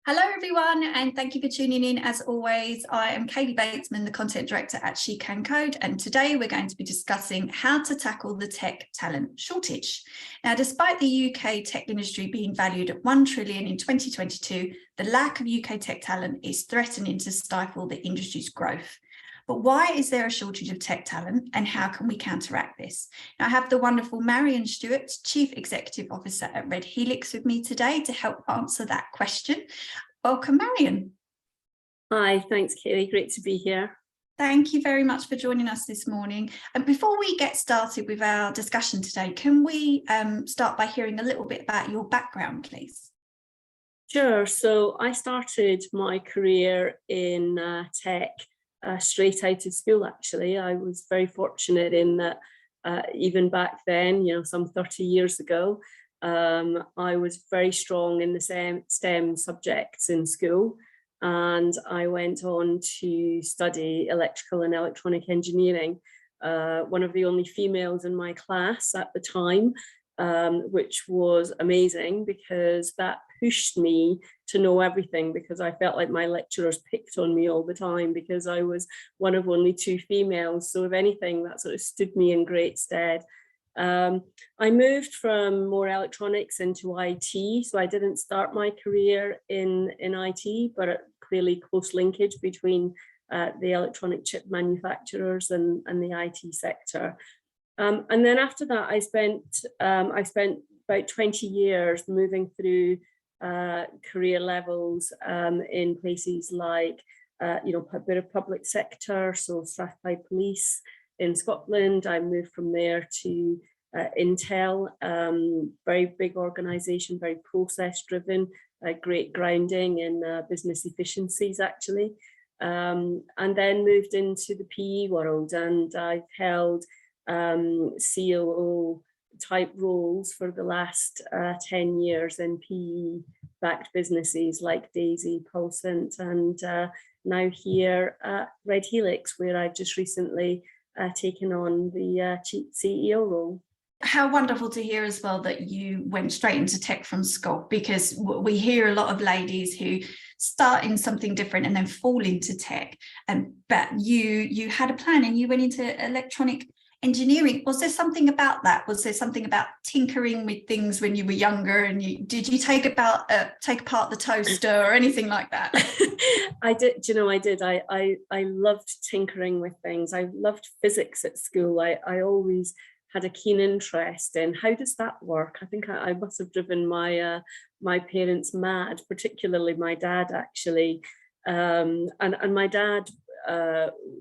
Hello everyone, and thank you for tuning in. As always, I am Kaylee Batesman, the content director at She Can Code, and today we're going to be discussing how to tackle the tech talent shortage. Now, despite the UK tech industry being valued at 1 trillion in 2022, the lack of UK tech talent is threatening to stifle the industry's growth. But why is there a shortage of tech talent, and how can we counteract this? Now, I have the wonderful Marion Stewart, Chief Executive Officer at Red Helix, with me today to help answer that question. Welcome, Marion. Hi, thanks, Kaylee. Great to be here. Thank you very much for joining us this morning. And before we get started with our discussion today, can we start by hearing a little bit about your background, please? Sure. So I started my career in tech straight out of school, actually. I was very fortunate in that even back then, some 30 years ago, I was very strong in the STEM subjects in school, and I went on to study electrical and electronic engineering, one of the only females in my class at the time, which was amazing because that pushed me to know everything, because I felt like my lecturers picked on me all the time because I was one of only 2 females. So if anything, that sort of stood me in great stead. I moved from more electronics into IT, so I didn't start my career in IT, but clearly close linkage between the electronic chip manufacturers and the IT sector. And then after that, I spent about 20 years moving through career levels in places like a bit of public sector, so Strathclyde Police in Scotland. I moved from there to Intel, very big organization, very process driven, great grounding in business efficiencies actually, and then moved into the PE world, and I've held COO type roles for the last 10 years in PE backed businesses like Daisy, Pulsant, and now here at Red Helix, where I've just recently taken on the Chief CEO role. How wonderful to hear as well that you went straight into tech from school, because we hear a lot of ladies who start in something different and then fall into tech. But you had a plan and you went into electronic engineering. Was there something about that? Was there something about tinkering with things when you were younger? And did you take apart the toaster or anything like that? I did. I did. I loved tinkering with things. I loved physics at school. I always had a keen interest in how does that work. I think I must have driven my parents mad, particularly my dad actually, and my dad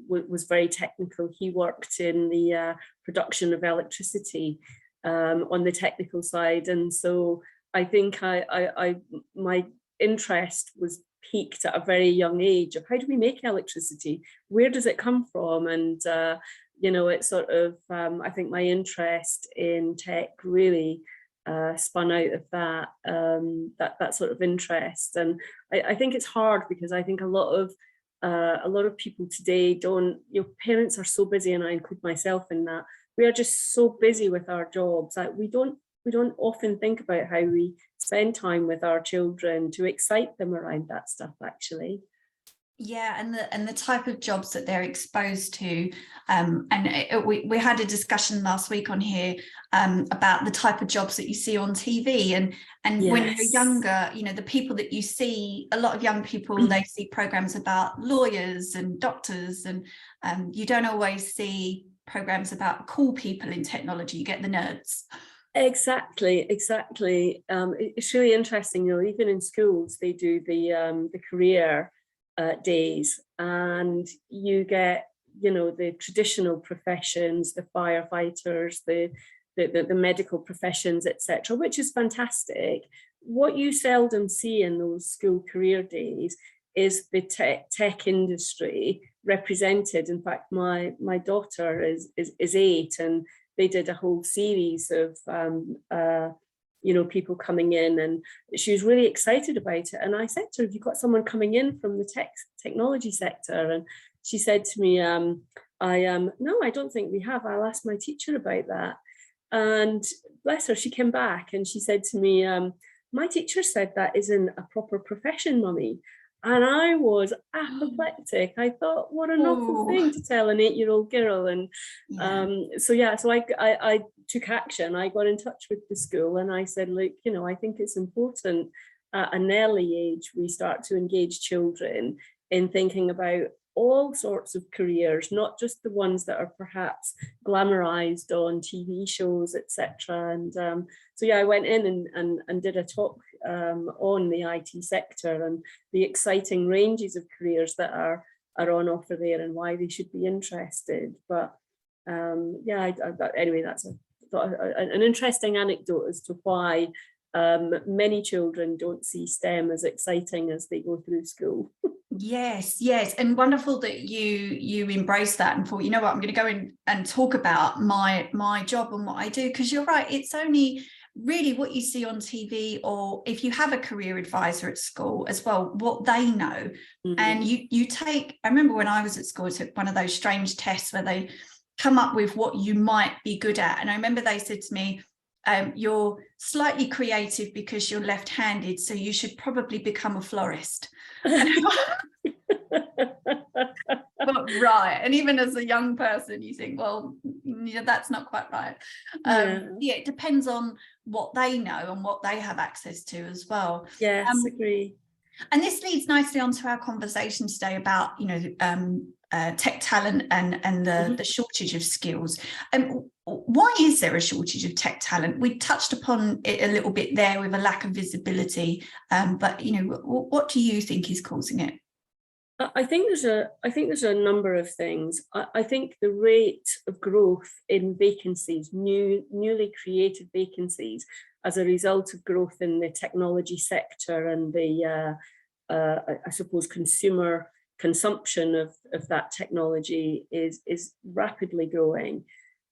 was very technical. He worked in the production of electricity on the technical side, and so I think my interest was peaked at a very young age of how do we make electricity, where does it come from, and it sort of I think my interest in tech really spun out of that sort of interest. And I think it's hard because I think a lot of people today don't, parents are so busy, and I include myself in that. We are just so busy with our jobs that we don't often think about how we spend time with our children to excite them around that stuff actually. Yeah, and the type of jobs that they're exposed to, we had a discussion last week on here about the type of jobs that you see on TV, and yes. When you're younger, the people that you see, a lot of young people, they see programs about lawyers and doctors, and you don't always see programs about cool people in technology. You get the nerds. Exactly. It's really interesting. Even in schools, they do the career days, and you get the traditional professions, the firefighters, the medical professions, etc., which is fantastic. What you seldom see in those school career days is the tech industry represented. In fact, my daughter is 8, and they did a whole series of people coming in, and she was really excited about it. And I said to her, have you got someone coming in from the technology sector? And she said to me, no, I don't think we have. I'll ask my teacher about that. And bless her, she came back and she said to me, my teacher said that isn't a proper profession, mummy. And I was apoplectic. I thought, what an awful thing to tell an 8-year-old girl. And so I took action. I got in touch with the school and I said, look, you know, I think it's important at an early age we start to engage children in thinking about all sorts of careers, not just the ones that are perhaps glamorized on TV shows, etc. And so I went in and did a talk on the IT sector and the exciting ranges of careers that are on offer there and why they should be interested. But anyway, that's an interesting anecdote as to why many children don't see STEM as exciting as they go through school. Yes, and wonderful that you embrace that and thought, you know what, I'm going to go in and talk about my job and what I do, because you're right, it's only really what you see on TV, or if you have a career advisor at school as well, what they know. And you take, I remember when I was at school, I took one of those strange tests where they come up with what you might be good at, and I remember they said to me, you're slightly creative because you're left-handed, so you should probably become a florist. But right, and even as a young person you think, well, yeah, that's not quite right. It depends on what they know and what they have access to as well. Yes, agree. And this leads nicely onto our conversation today about, you know, tech talent and the shortage of skills. Why is there a shortage of tech talent? We touched upon it a little bit there with a lack of visibility, but you know, what do you think is causing it? I think there's a number of things. I think the rate of growth in vacancies, newly created vacancies, as a result of growth in the technology sector and the I suppose consumer consumption of that technology is rapidly growing.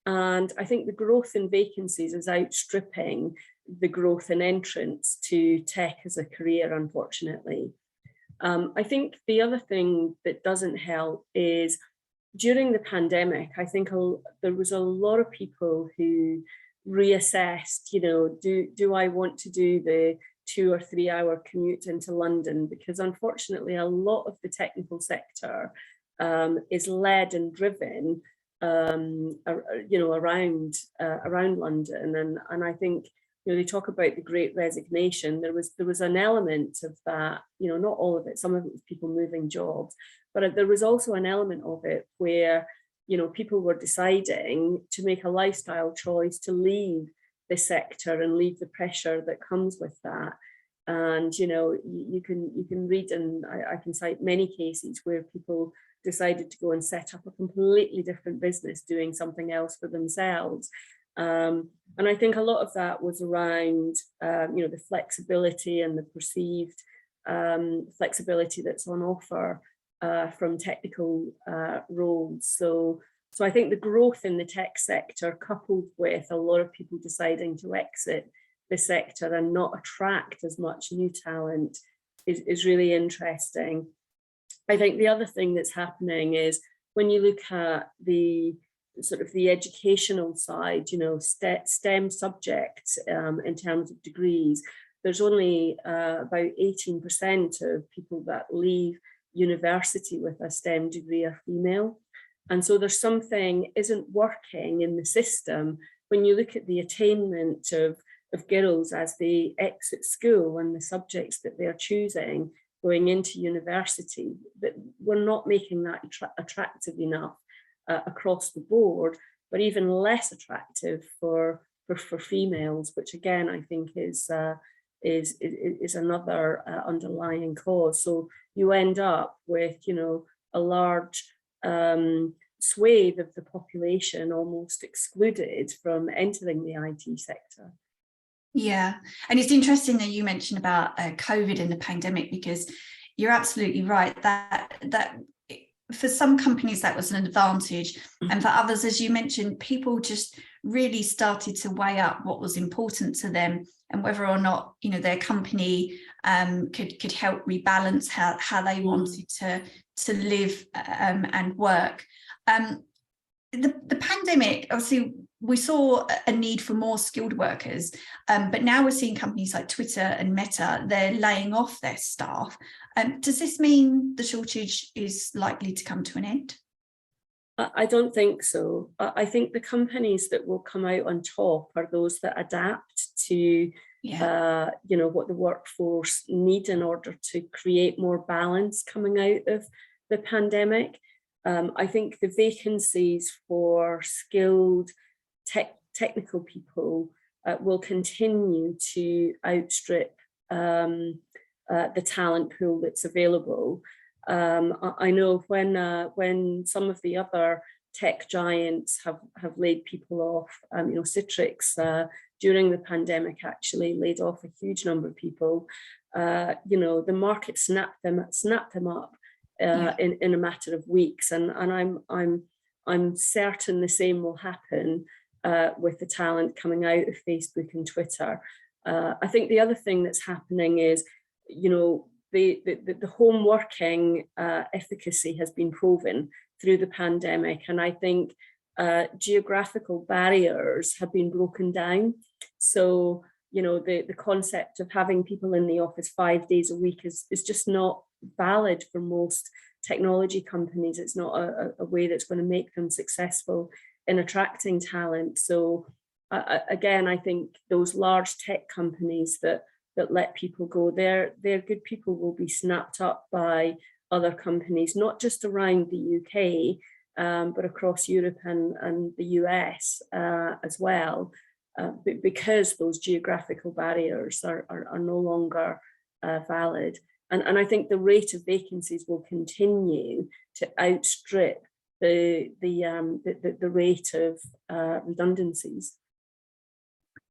And I think the growth in vacancies is outstripping the growth in entrance to tech as a career, unfortunately. I think the other thing that doesn't help is during the pandemic, I think there was a lot of people who reassessed, you know, do I want to do the 2 or 3 hour commute into London? Because unfortunately, a lot of the technical sector is led and driven, you know, around London, and I think, you know, they talk about the Great Resignation. There was an element of that, you know, not all of it. Some of it was people moving jobs, but there was also an element of it where, you know, people were deciding to make a lifestyle choice to leave the sector and leave the pressure that comes with that. And you know, you can read, and I can cite many cases where people decided to go and set up a completely different business, doing something else for themselves. And I think a lot of that was around, you know, the flexibility and the perceived flexibility that's on offer from technical roles. So I think the growth in the tech sector, coupled with a lot of people deciding to exit the sector and not attract as much new talent, is really interesting. I think the other thing that's happening is when you look at the sort of the educational side, you know, STEM subjects in terms of degrees, there's only about 18% of people that leave university with a STEM degree are female. And so there's something isn't working in the system when you look at the attainment of girls as they exit school and the subjects that they're choosing going into university, that we're not making that attractive enough across the board, but even less attractive for females, which again I think is another underlying cause. So you end up with, you know, a large swathe of the population almost excluded from entering the IT sector. Yeah, and it's interesting that you mentioned about COVID and the pandemic, because you're absolutely right that for some companies that was an advantage, and for others, as you mentioned, people just really started to weigh up what was important to them and whether or not, you know, their company could help rebalance how they wanted to live and work. The pandemic, obviously, we saw a need for more skilled workers, but now we're seeing companies like Twitter and Meta, they're laying off their staff. Does this mean the shortage is likely to come to an end? I don't think so. I think the companies that will come out on top are those that adapt to what the workforce need in order to create more balance coming out of the pandemic. I think the vacancies for skilled technical people will continue to outstrip the talent pool that's available. I know when some of the other tech giants have laid people off, Citrix during the pandemic actually laid off a huge number of people. The market snapped them up in a matter of weeks, and I'm certain the same will happen with the talent coming out of Facebook and Twitter. I think the other thing that's happening is, the home working efficacy has been proven through the pandemic, and I think geographical barriers have been broken down. So, the concept of having people in the office 5 days a week is just not valid for most technology companies. It's not a way that's going to make them successful in attracting talent. So again, I think those large tech companies that let people go, their good people will be snapped up by other companies, not just around the UK, but across Europe and the US as well, because those geographical barriers are no longer valid. And I think the rate of vacancies will continue to outstrip the rate of redundancies.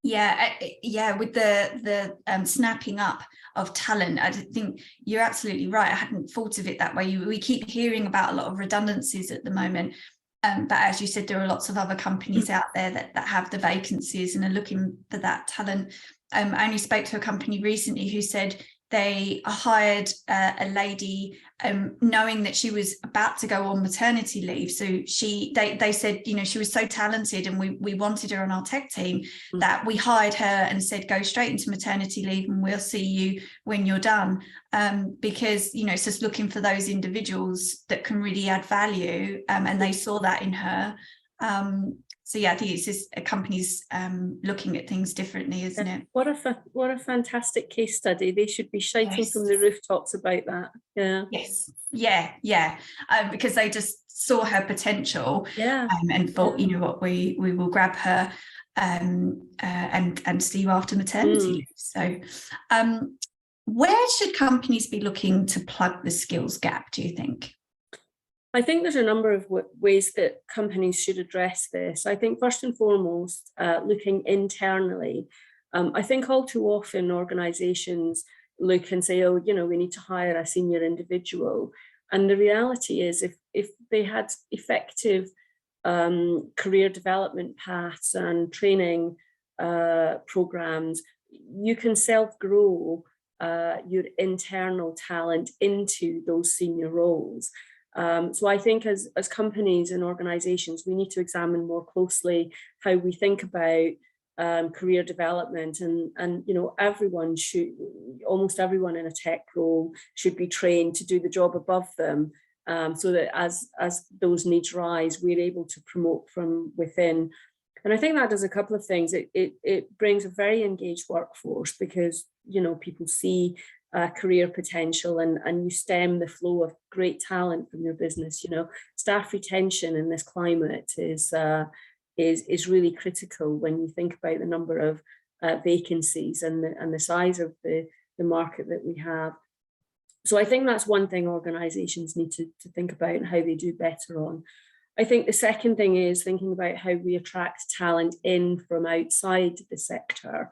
Yeah, with the snapping up of talent, I think you're absolutely right. I hadn't thought of it that way. We keep hearing about a lot of redundancies at the moment, but as you said, there are lots of other companies out there that have the vacancies and are looking for that talent. I only spoke to a company recently who said they hired a lady knowing that she was about to go on maternity leave. So they said, she was so talented and we wanted her on our tech team that we hired her and said, go straight into maternity leave and we'll see you when you're done. Because, it's just looking for those individuals that can really add value, and they saw that in her. So yeah, I think it's just a company's looking at things differently, isn't it? What a fantastic case study. They should be shouting from the rooftops about that. Yeah. Yes. Yeah. Because they just saw her potential. Yeah. And thought, you know what, we will grab her and see you after maternity leave. So where should companies be looking to plug the skills gap, do you think? I think there's a number of ways that companies should address this. I think first and foremost, looking internally. I think all too often organizations look and say, we need to hire a senior individual. And the reality is if they had effective career development paths and training programs, you can self-grow your internal talent into those senior roles. So I think as companies and organizations, we need to examine more closely how we think about career development, and almost everyone in a tech role should be trained to do the job above them, so that as those needs rise, we're able to promote from within. And I think that does a couple of things. It brings a very engaged workforce because people see career potential, and you stem the flow of great talent from your business. Staff retention in this climate is really critical when you think about the number of vacancies and the size of the market that we have. So I think that's one thing organizations need to think about and how they do better on. I think the second thing is thinking about how we attract talent in from outside the sector.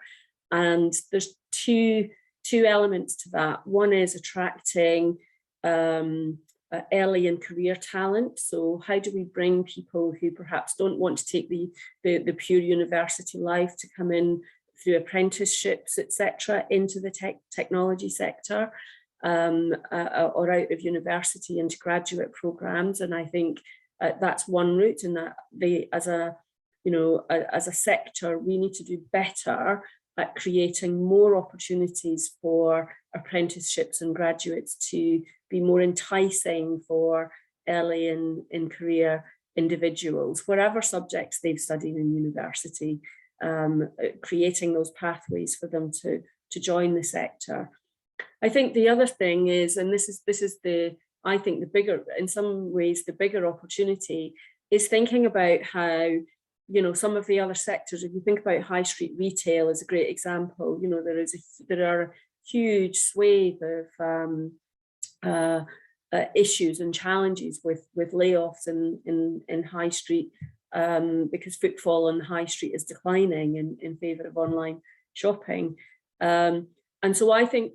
And there's two elements to that. One is attracting early in career talent. So how do we bring people who perhaps don't want to take the pure university life to come in through apprenticeships, etc., into the technology sector, or out of university into graduate programs? And I think that's one route, and that they, as a as a sector, we need to do better at creating more opportunities for apprenticeships and graduates to be more enticing for early in career individuals, whatever subjects they've studied in university, creating those pathways for them to join the sector. I think the other thing is, and this is I think the bigger, in some ways, the bigger opportunity is thinking about how, some of the other sectors, if you think about high street retail is a great example, there are a huge swathe of issues and challenges with layoffs in high street, because footfall on the high street is declining in favour of online shopping. And so I think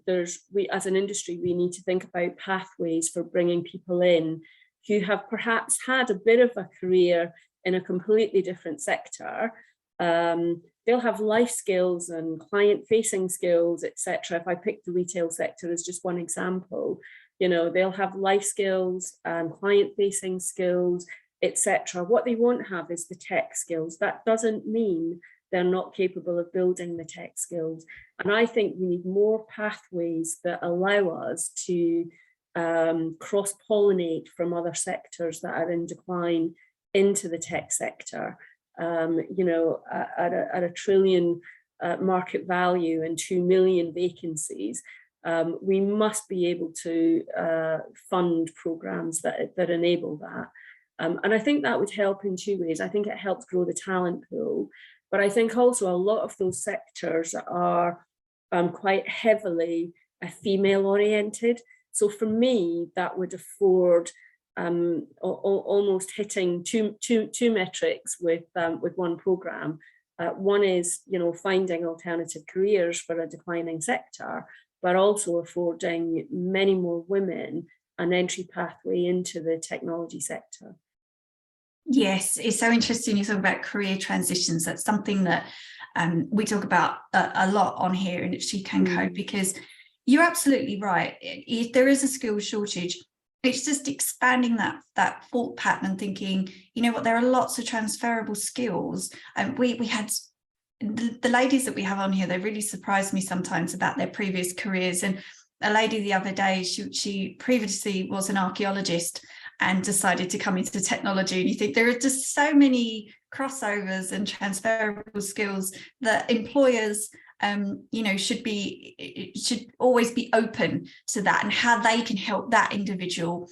we as an industry, we need to think about pathways for bringing people in who have perhaps had a bit of a career in a completely different sector. They'll have life skills and client-facing skills, etc. If I pick the retail sector as just one example, they'll have life skills and client-facing skills, etc. What they won't have is the tech skills. That doesn't mean they're not capable of building the tech skills. And I think we need more pathways that allow us to cross-pollinate from other sectors that are in decline into the tech sector. At a trillion market value and 2 million vacancies, we must be able to fund programs that enable that. And I think that would help in two ways. I think it helps grow the talent pool, but I think also a lot of those sectors are quite heavily female oriented. So for me, that would afford almost hitting two metrics with one program. One is, finding alternative careers for a declining sector, but also affording many more women an entry pathway into the technology sector. Yes, it's so interesting you talk about career transitions. That's something that we talk about a lot on here in She Can Code, because you're absolutely right. There is a skill shortage. It's just expanding that thought pattern and thinking, there are lots of transferable skills. And we had the ladies that we have on here, they really surprised me sometimes about their previous careers. And a lady the other day, she previously was an archaeologist and decided to come into technology. And you think there are just so many crossovers and transferable skills that employers should always be open to that, and how they can help that individual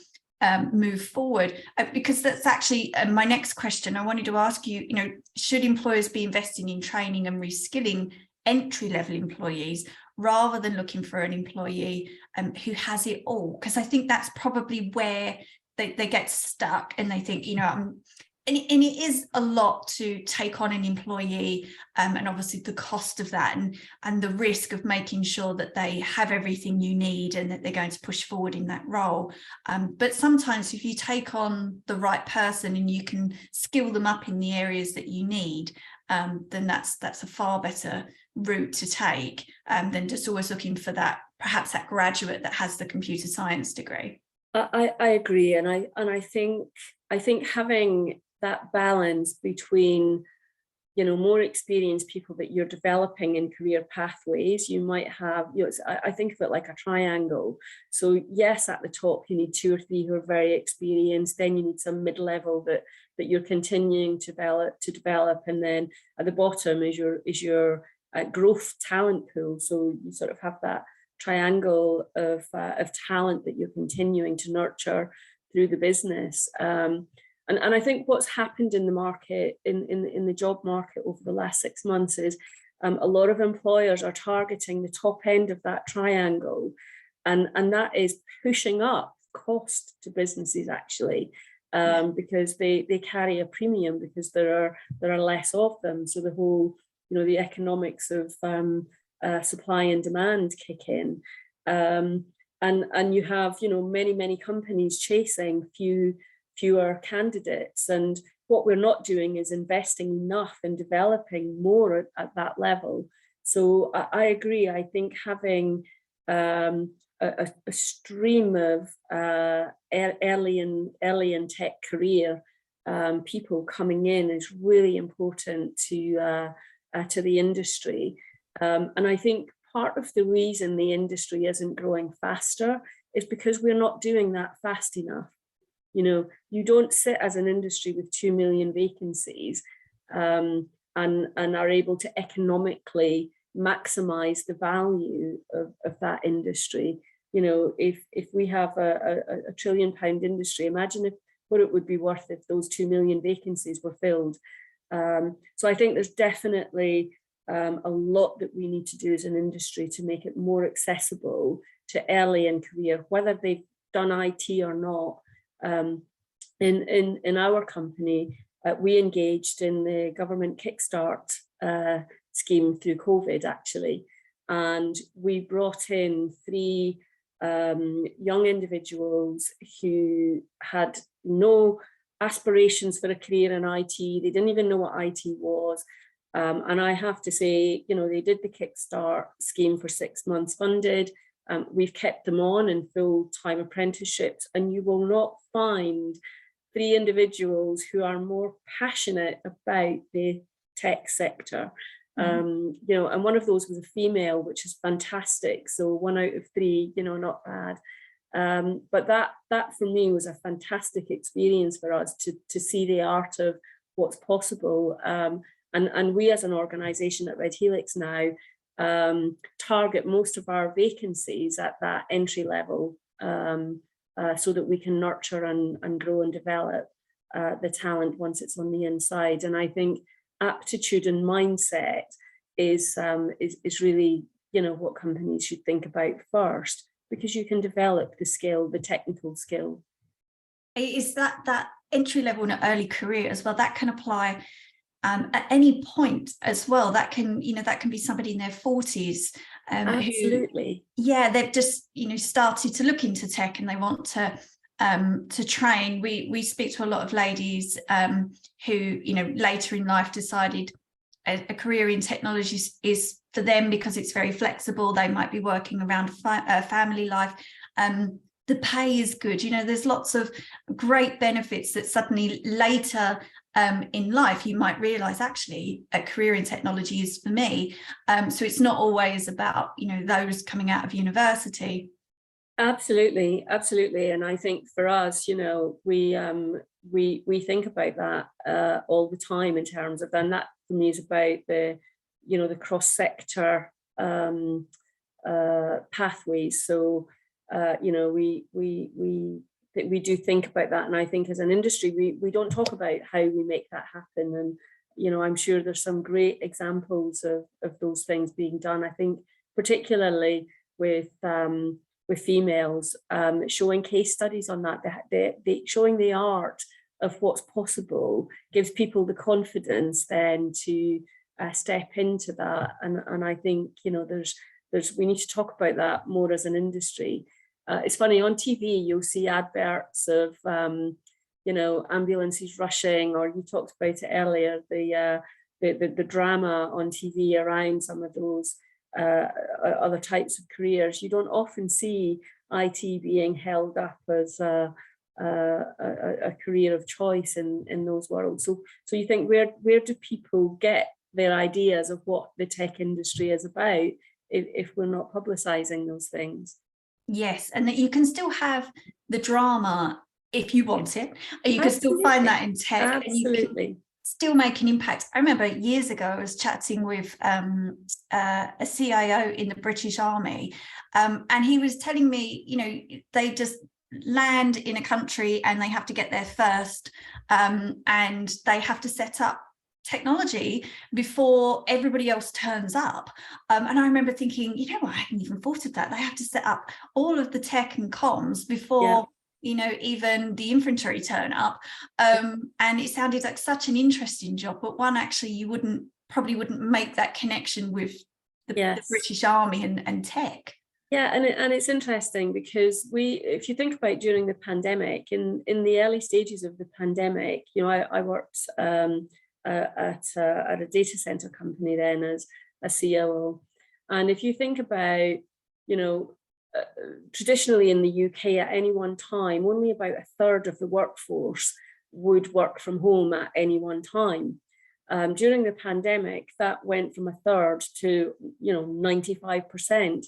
move forward. Because that's actually my next question. I wanted to ask you, should employers be investing in training and reskilling entry-level employees rather than looking for an employee who has it all? Because I think that's probably where they get stuck, and they think, and it is a lot to take on an employee, and obviously the cost of that and the risk of making sure that they have everything you need and that they're going to push forward in that role. But sometimes if you take on the right person and you can skill them up in the areas that you need, then that's a far better route to take than just always looking for perhaps that graduate that has the computer science degree. I agree, and I think having that balance between, more experienced people that you're developing in career pathways. You might have, I think of it like a triangle. So yes, at the top you need 2 or 3 who are very experienced. Then you need some mid-level that you're continuing to develop, and then at the bottom is your growth talent pool. So you sort of have that triangle of talent that you're continuing to nurture through the business. And I think what's happened in the market, in the job market over the last 6 months is a lot of employers are targeting the top end of that triangle, and that is pushing up cost to businesses actually, because they carry a premium because there are less of them. So the whole, the economics of supply and demand kick in, and you have many companies chasing fewer candidates, and what we're not doing is investing enough in developing more at that level. So I agree. I think having a stream of early in tech career people coming in is really important to the industry. And I think part of the reason the industry isn't growing faster is because we're not doing that fast enough. You know, you don't sit as an industry with 2 million vacancies and are able to economically maximize the value of that industry. You know, if we have a £1 trillion industry, imagine what it would be worth if those 2 million vacancies were filled. So I think there's definitely a lot that we need to do as an industry to make it more accessible to early in career, whether they've done IT or not. In our company, we engaged in the government Kickstart scheme through COVID, actually, and we brought in 3 young individuals who had no aspirations for a career in IT. They didn't even know what IT was. And I have to say, you know, they did the Kickstart scheme for 6 months funded. We've kept them on in full-time apprenticeships, and you will not find 3 individuals who are more passionate about the tech sector. You know, and one of those was a female, which is fantastic. So 1 out of 3, you know, not bad. But that for me was a fantastic experience for us to see the art of what's possible. And we as an organisation at Red Helix now target most of our vacancies at that entry level so that we can nurture and grow and develop the talent once it's on the inside. And I think aptitude and mindset is really, you know, what companies should think about first, because you can develop the skill, the technical skill. Is that entry level in an early career as well? That can apply at any point as well. That can, you know, that can be somebody in their 40s. Absolutely. They've just, you know, started to look into tech and they want to train. We speak to a lot of ladies who, you know, later in life decided a career in technology is for them because it's very flexible. They might be working around family life. The pay is good. You know, there's lots of great benefits that suddenly later in life you might realize actually a career in technology is for me. So it's not always about, you know, those coming out of university. Absolutely. And I think for us, you know, we think about that all the time in terms of, and that for me is about the, you know, the cross-sector pathways. So you know, we do think about that, and I think as an industry we don't talk about how we make that happen. And you know, I'm sure there's some great examples of those things being done. I think particularly with females, showing case studies on that, showing the art of what's possible gives people the confidence then to step into that. And I think, you know, we need to talk about that more as an industry. It's funny, on TV you'll see adverts of you know, ambulances rushing, or you talked about it earlier, the drama on TV around some of those other types of careers. You don't often see IT being held up as a career of choice in those worlds. So you think, where do people get their ideas of what the tech industry is about if we're not publicizing those things? Yes, and that you can still have the drama if you want it. You can still Absolutely. find that in tech. Absolutely. And you can still make an impact. I remember years ago I was chatting with a CIO in the British Army, and he was telling me, you know, they just land in a country and they have to get there first, and they have to set up technology before everybody else turns up. And I remember thinking, you know what, I hadn't even thought of that. They have to set up all of the tech and comms before, you know, even the infantry turn up. And it sounded like such an interesting job, but one actually you probably wouldn't make that connection with the British Army and tech. Yeah, and it's interesting because if you think about during the pandemic, in the early stages of the pandemic, you know, I worked at a data center company then as a COO. And if you think about, you know, traditionally in the UK at any one time, only about a third of the workforce would work from home at any one time. During the pandemic, that went from a third to 95%.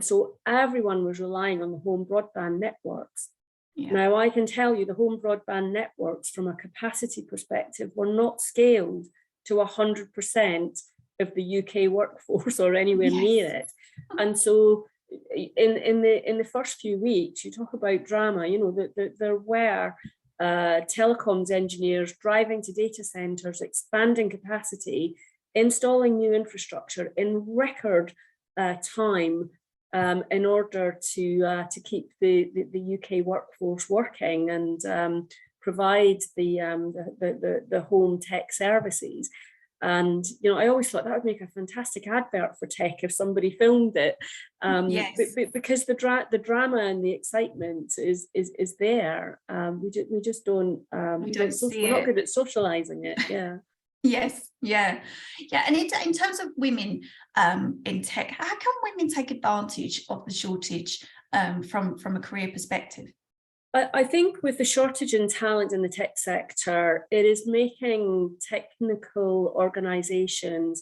So everyone was relying on the home broadband networks. Yeah. Now, I can tell you the home broadband networks from a capacity perspective were not scaled to 100% of the UK workforce or anywhere near it. And so in the first few weeks, you talk about drama, there were telecoms engineers driving to data centers, expanding capacity, installing new infrastructure in record time in order to keep the UK workforce working and provide the home tech services. And I always thought that would make a fantastic advert for tech if somebody filmed it, because the drama and the excitement is there. We just don't. We're not good at socializing it. Yeah. Yes. Yeah. And in terms of women in tech, how can women take advantage of the shortage from a career perspective? I think with the shortage in talent in the tech sector, it is making technical organizations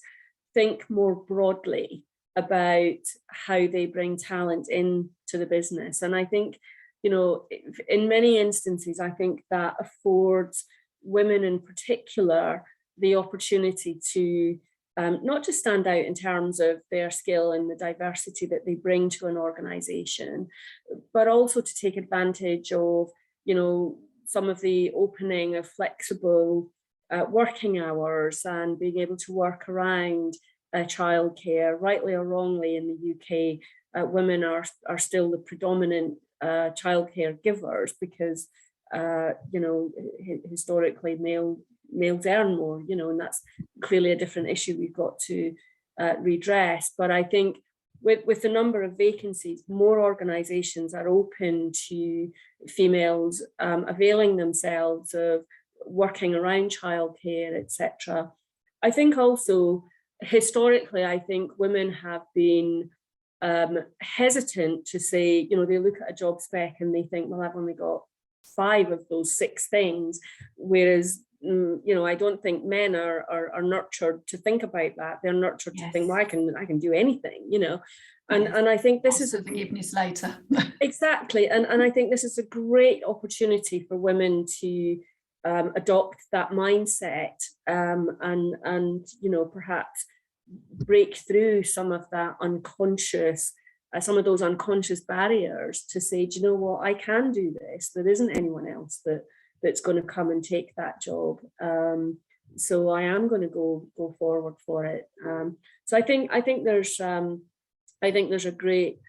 think more broadly about how they bring talent into the business. And I think, in many instances, I think that affords women in particular the opportunity to not just stand out in terms of their skill and the diversity that they bring to an organization, but also to take advantage of, some of the opening of flexible working hours and being able to work around childcare. Rightly or wrongly, in the UK, women are still the predominant childcare givers because, historically males earn more, and that's clearly a different issue we've got to redress. But I think with the number of vacancies, more organisations are open to females availing themselves of working around childcare, etc. I think also historically, I think women have been hesitant to say, they look at a job spec and they think, well, I've only got 5 of those 6 things, whereas I don't think men are nurtured to think about that. They're nurtured to think, well, I can do anything, and I think this is forgiveness later. Exactly, and I think this is a great opportunity for women to adopt that mindset and perhaps break through some of that unconscious. Some of those unconscious barriers to say, do you know what, I can do this. There isn't anyone else that's going to come and take that job. So I am going to go forward for it. So I think there's a great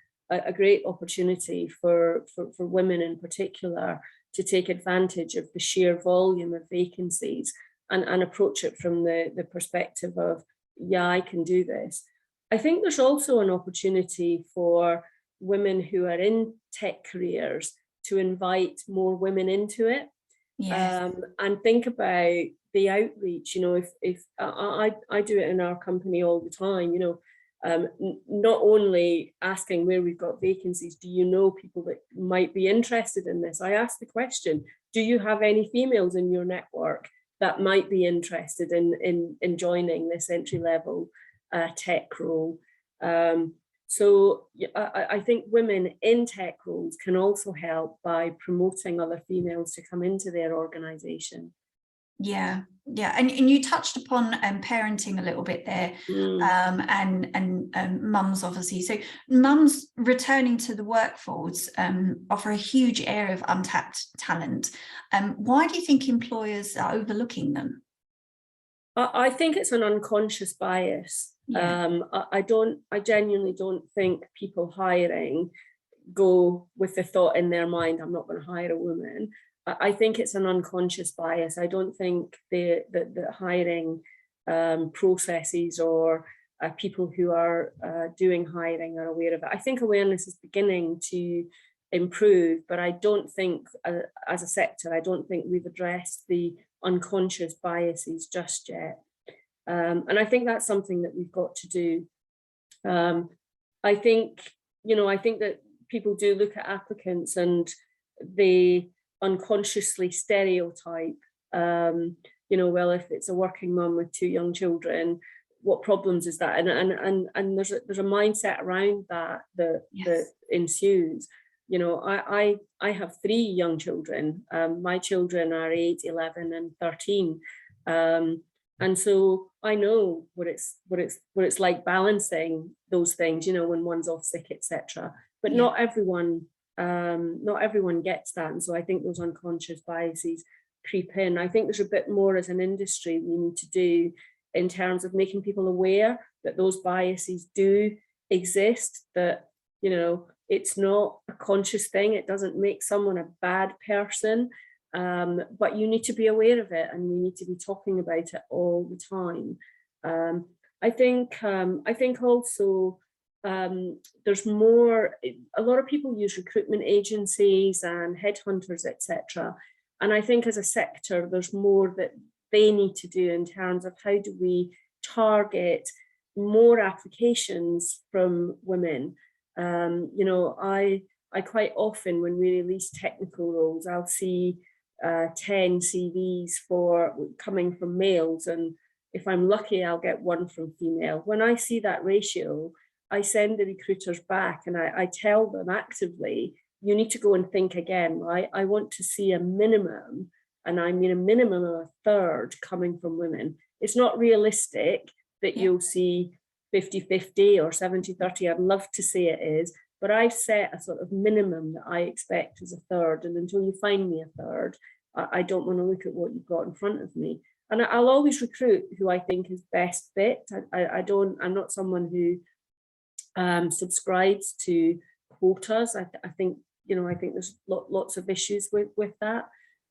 opportunity for women in particular to take advantage of the sheer volume of vacancies and approach it from the perspective of, yeah, I can do this. I think there's also an opportunity for women who are in tech careers to invite more women into it. Yes. And think about the outreach. If I do it in our company all the time, not only asking where we've got vacancies, do you know people that might be interested in this? I ask the question, do you have any females in your network that might be interested in joining this entry-level tech role? So I think women in tech roles can also help by promoting other females to come into their organisation. Yeah. And you touched upon parenting a little bit there, and mums, obviously. So mums returning to the workforce offer a huge area of untapped talent. Why do you think employers are overlooking them? I think it's an unconscious bias. Yeah. I genuinely don't think people hiring go with the thought in their mind, I'm not going to hire a woman. I think it's an unconscious bias. I don't think the hiring processes or people who are doing hiring are aware of it. I think awareness is beginning to improve, but I don't think as a sector, I don't think we've addressed the unconscious biases just yet. And I think that's something that we've got to do. I think that people do look at applicants and they unconsciously stereotype, well, if it's a working mum with 2 young children, what problems is that? And there's a mindset around that ensues. I have 3 young children. My children are 8, 11, and 13. And so I know what it's like balancing those things, when one's off sick, etc. But not everyone gets that. And so I think those unconscious biases creep in. I think there's a bit more as an industry we need to do in terms of making people aware that those biases do exist, that, it's not a conscious thing. It doesn't make someone a bad person, but you need to be aware of it, and we need to be talking about it all the time. I think also there's more, a lot of people use recruitment agencies and headhunters, etc. And I think as a sector, there's more that they need to do in terms of how do we target more applications from women. I quite often, when we release technical roles, I'll see 10 CVs coming from males, and if I'm lucky, I'll get 1 from female. When I see that ratio, I send the recruiters back and I tell them actively, you need to go and think again, right? I want to see a minimum, and I mean a minimum of 1/3 coming from women. It's not realistic that you'll see 50-50 or 70-30. I'd love to say it is, but I've set a sort of minimum that I expect is 1/3. And until you find me 1/3, I don't want to look at what you've got in front of me. And I'll always recruit who I think is best fit. I'm not someone who subscribes to quotas. I think there's lots of issues with that.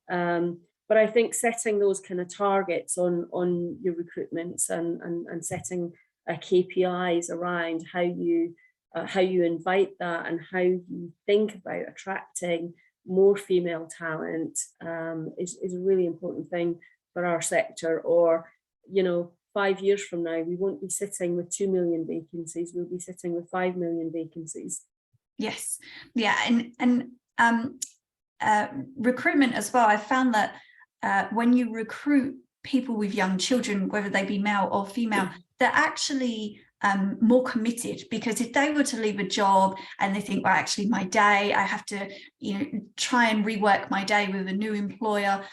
But I think setting those kind of targets on your recruitments and setting KPIs around how you invite that and how you think about attracting more female talent is a really important thing for our sector. Or 5 years from now, we won't be sitting with 2 million vacancies, we'll be sitting with 5 million vacancies. Yes, and recruitment as well. I found that when you recruit people with young children, whether they be male or female, they're actually more committed, because if they were to leave a job and they think, well, actually my day, I have to try and rework my day with a new employer,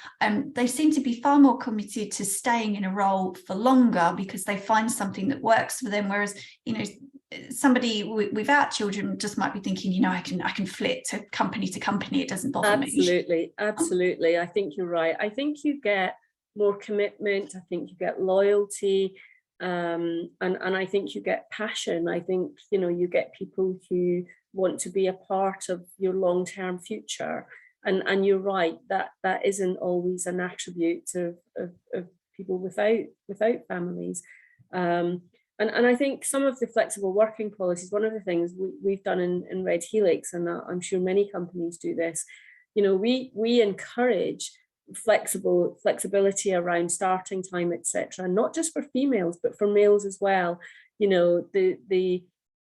they seem to be far more committed to staying in a role for longer because they find something that works for them. Whereas somebody without children just might be thinking, I can flit to company, it doesn't bother me. Absolutely. I think you're right. I think you get more commitment. I think you get loyalty. And I think you get passion. I think, you get people who want to be a part of your long-term future. And you're right, that isn't always an attribute of people without families. And I think some of the flexible working policies, one of the things we've done in Red Helix, and I'm sure many companies do this, we encourage flexibility around starting time, etc., not just for females but for males as well.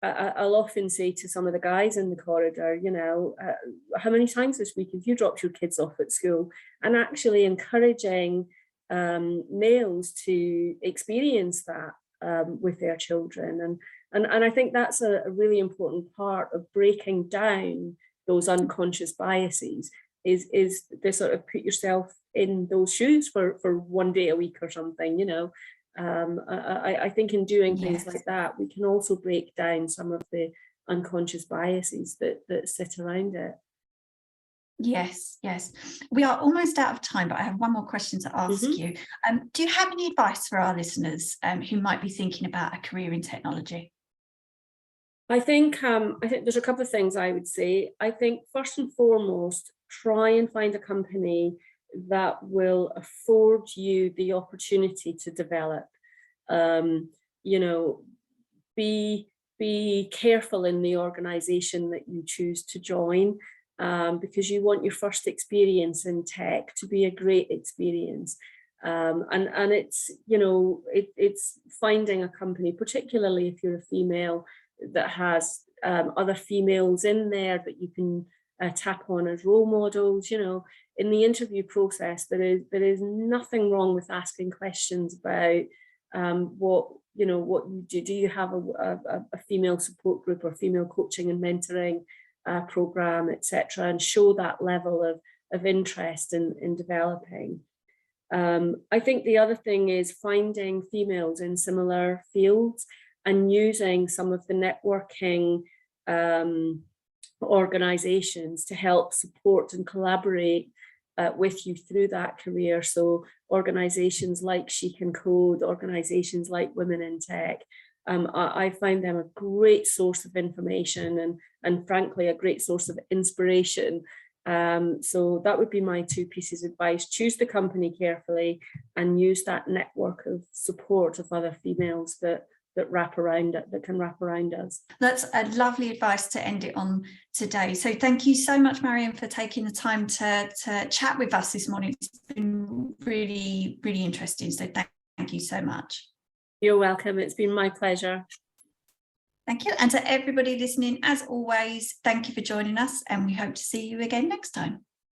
I'll often say to some of the guys in the corridor, how many times this week have you dropped your kids off at school? And actually encouraging males to experience that with their children, and I think that's a really important part of breaking down those unconscious biases. Is to sort of put yourself in those shoes for 1 day a week or something, I think in doing things like that, we can also break down some of the unconscious biases that sit around it. Yes. We are almost out of time, but I have one more question to ask you. Do you have any advice for our listeners who might be thinking about a career in technology? I think there's a couple of things I would say. I think first and foremost, try and find a company that will afford you the opportunity to develop. Be careful in the organization that you choose to join, because you want your first experience in tech to be a great experience. And it's, it's finding a company, particularly if you're a female, that has other females in there that you can tap on as role models. You know, in the interview process, there is nothing wrong with asking questions about what you do. Do you have a female support group or female coaching and mentoring program, etc., and show that level of interest in developing. I think the other thing is finding females in similar fields and using some of the networking organizations to help support and collaborate with you through that career. So organizations like She Can Code, organizations like Women in Tech, I find them a great source of information and frankly, a great source of inspiration. So that would be my 2 pieces of advice. Choose the company carefully and use that network of support of other females that can wrap around us. That's a lovely advice to end it on today. So thank you so much, Marion, for taking the time to chat with us this morning. It's been really, really interesting. So thank you so much. You're welcome. It's been my pleasure. Thank you. And to everybody listening, as always, thank you for joining us, and we hope to see you again next time.